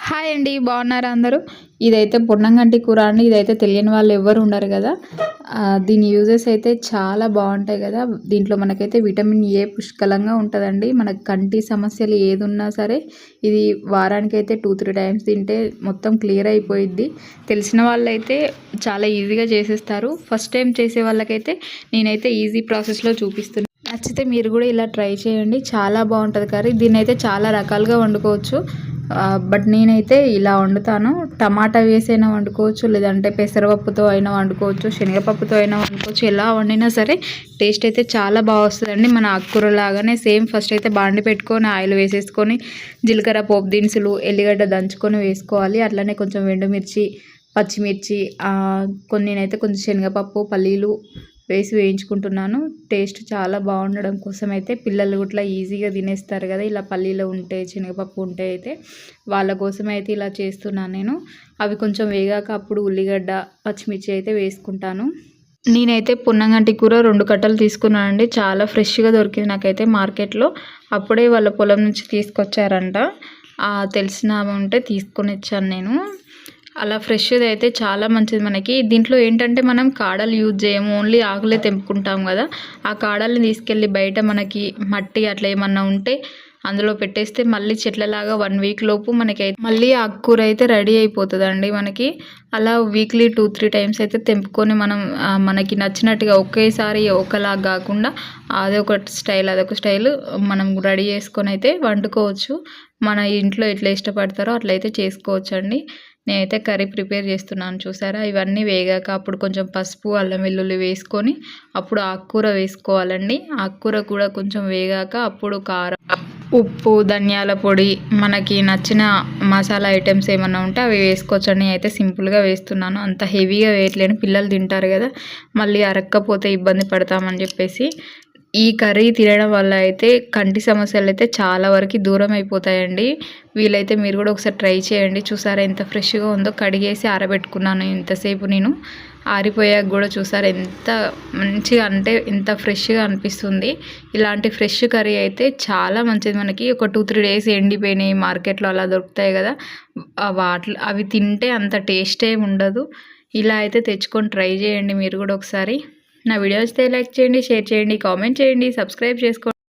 Hi అండి, బాగున్నారా అందరూ? ఇదైతే పొన్నంగంటి కూర అండి. ఇదైతే తెలియని వాళ్ళు ఎవ్వరు ఉండరు కదా. దీని యూజెస్ అయితే చాలా బాగుంటాయి కదా. దీంట్లో మనకైతే విటమిన్ ఏ పుష్కలంగా ఉంటుందండి. మనకు కంటి సమస్యలు ఏది ఉన్నా సరే ఇది వారానికైతే 2-3 టైమ్స్ తింటే మొత్తం క్లియర్ అయిపోయిద్ది. తెలిసిన వాళ్ళైతే చాలా ఈజీగా చేసేస్తారు. ఫస్ట్ టైం చేసే వాళ్ళకైతే నేనైతే ఈజీ ప్రాసెస్లో చూపిస్తున్నాను. నచ్చితే మీరు కూడా ఇలా ట్రై చేయండి, చాలా బాగుంటుంది కర్రీ. దీన్ని అయితే చాలా రకాలుగా వండుకోవచ్చు. బట్ నేనైతే ఇలా వండుతాను. టమాటా వేసైనా వండుకోవచ్చు, లేదంటే పెసరపప్పుతో అయినా వండుకోవచ్చు, శనగపప్పుతో అయినా వండుకోవచ్చు. ఎలా వండినా సరే టేస్ట్ అయితే చాలా బాగా వస్తుందండి. మన ఆకుకూర లాగానే సేమ్. ఫస్ట్ అయితే బాండి పెట్టుకొని ఆయిల్ వేసేసుకొని జీలకర్ర, పోపు దినుసులు, ఎల్లిగడ్డ దంచుకొని వేసుకోవాలి. అట్లనే కొంచెం ఎండుమిర్చి, పచ్చిమిర్చి, కొన్ని నేనైతే కొంచెం శనగపప్పు, పల్లీలు వేసి వేయించుకుంటున్నాను. టేస్ట్ చాలా బాగుండడం కోసం అయితే పిల్లలు ఇట్లా ఈజీగా తినేస్తారు కదా, ఇలా పల్లీలు ఉంటే, శనగపప్పు ఉంటే అయితే వాళ్ళ కోసం అయితే ఇలా చేస్తున్నాను నేను. అవి కొంచెం వేగాక అప్పుడు ఉల్లిగడ్డ, పచ్చిమిర్చి అయితే వేసుకుంటాను. నేనైతే పొన్నంగంటి కూర 2 కట్టలు తీసుకున్నానండి. చాలా ఫ్రెష్గా దొరికింది నాకైతే మార్కెట్లో. అప్పుడే వాళ్ళ పొలం నుంచి తీసుకొచ్చారంట. తెలిసిన ఉంటే తీసుకొని వచ్చాను నేను. అలా ఫ్రెష్ది అయితే చాలా మంచిది మనకి. దీంట్లో ఏంటంటే మనం కాడలు యూజ్ చేయము, ఓన్లీ ఆకులే తెంపుకుంటాం కదా. ఆ కాడల్ని తీసుకెళ్ళి బయట మనకి మట్టి అట్లా ఏమన్నా ఉంటే అందులో పెట్టేస్తే మళ్ళీ చెట్లలాగా 1 వీక్ లోపు మనకి మళ్ళీ ఆకుకూర అయితే రెడీ అయిపోతుందండి మనకి. అలా వీక్లీ 2-3 టైమ్స్ అయితే తెంపుకొని మనం మనకి నచ్చినట్టుగా ఒకేసారి ఒకలాగా కాకుండా అదొక స్టైల్ మనం రెడీ చేసుకొని అయితే వండుకోవచ్చు. మన ఇంట్లో ఎట్లా ఇష్టపడతారో అట్లయితే చేసుకోవచ్చు అండి. నేనైతే కర్రీ ప్రిపేర్ చేస్తున్నాను చూసారా. ఇవన్నీ వేగాక అప్పుడు కొంచెం పసుపు, అల్లం వెల్లుల్లి వేసుకొని అప్పుడు ఆకుకూర వేసుకోవాలండి. ఆకుకూర కూడా కొంచెం వేగాక అప్పుడు కారం, ఉప్పు, ధనియాల పొడి, మనకి నచ్చిన మసాలా ఐటమ్స్ ఏమన్నా ఉంటే అవి వేసుకోవచ్చండి. అయితే సింపుల్గా వేస్తున్నాను, అంత హెవీగా వేయట్లేను. పిల్లలు తింటారు కదా, మళ్ళీ అరక్కపోతే ఇబ్బంది పడతామని చెప్పేసి. ఈ కర్రీ తినడం వల్ల అయితే కంటి సమస్యలు అయితే చాలా వరకు దూరం అయిపోతాయండి. వీలైతే మీరు కూడా ఒకసారి ట్రై చేయండి. చూసారా ఎంత ఫ్రెష్గా ఉందో. కడిగేసి ఆరబెట్టుకున్నాను ఇంతసేపు నేను. ఆరిపోయాక కూడా చూసారా ఎంత మంచిగా, అంటే ఎంత ఫ్రెష్గా అనిపిస్తుంది. ఇలాంటి ఫ్రెష్ కర్రీ అయితే చాలా మంచిది మనకి. ఒక 2-3 డేస్ ఎండిపోయినాయి మార్కెట్లో అలా దొరుకుతాయి కదా, అవి తింటే అంత టేస్ట్ ఏమి ఉండదు. ఇలా అయితే తెచ్చుకొని ట్రై చేయండి మీరు కూడా ఒకసారి. నా వీడియో వస్తే లైక్ చేయండి, షేర్ చేయండి, కామెంట్ చేయండి, సబ్స్క్రైబ్ చేసుకోండి.